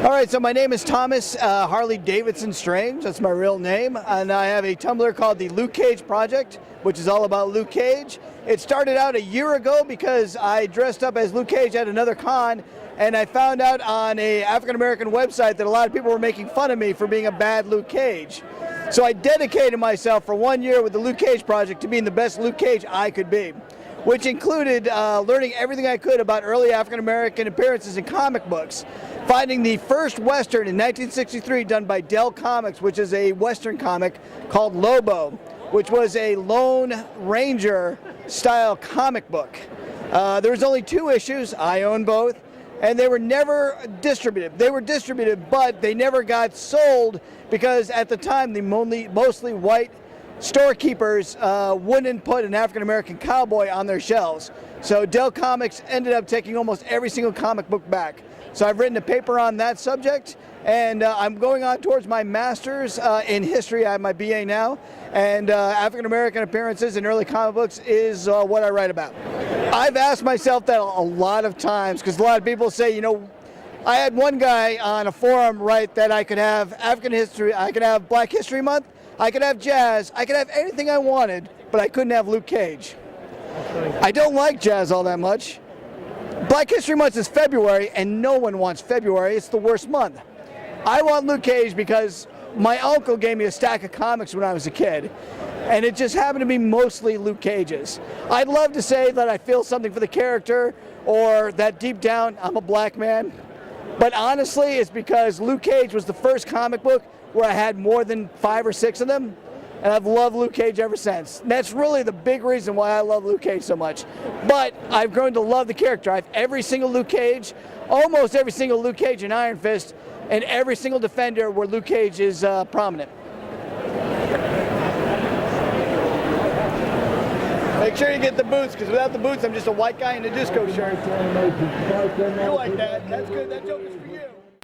All right, so my name is Thomas Harley Davidson Strange. That's my real name. And I have a Tumblr called the Luke Cage Project, which is all about Luke Cage. It started out a year ago because I dressed up as Luke Cage at another con, and I found out on a African-American website that a lot of people were making fun of me for being a bad Luke Cage. So I dedicated myself for 1 year with the Luke Cage Project to being the best Luke Cage I could be, which included learning everything I could about early African-American appearances in comic books, finding the first Western in 1963 done by Dell Comics, which is a Western comic called Lobo, which was a Lone Ranger style comic book. There was only 2 issues, I own both, and they were never distributed. They were distributed, but they never got sold because at the time the mostly white storekeepers wouldn't put an African-American cowboy on their shelves. So Dell Comics ended up taking almost every single comic book back. So I've written a paper on that subject, and I'm going on towards my master's in history. I have my BA now, and African-American appearances in early comic books is what I write about. I've asked myself that a lot of times because a lot of people say, you know, I had one guy on a forum write that I could have African history, I could have Black History Month, I could have jazz, I could have anything I wanted, but I couldn't have Luke Cage. I don't like jazz all that much. Black History Month is February, and no one wants February. It's the worst month. I want Luke Cage because my uncle gave me a stack of comics when I was a kid, and it just happened to be mostly Luke Cage's. I'd love to say that I feel something for the character, or that deep down I'm a black man, but honestly it's because Luke Cage was the first comic book where I had more than 5 or 6 of them, and I've loved Luke Cage ever since. And that's really the big reason why I love Luke Cage so much. But I've grown to love the character. I have every single Luke Cage, almost every single Luke Cage in Iron Fist, and every single Defender where Luke Cage is prominent. Make sure you get the boots, because without the boots I'm just a white guy in a disco shirt. You like that? That's good. That joke is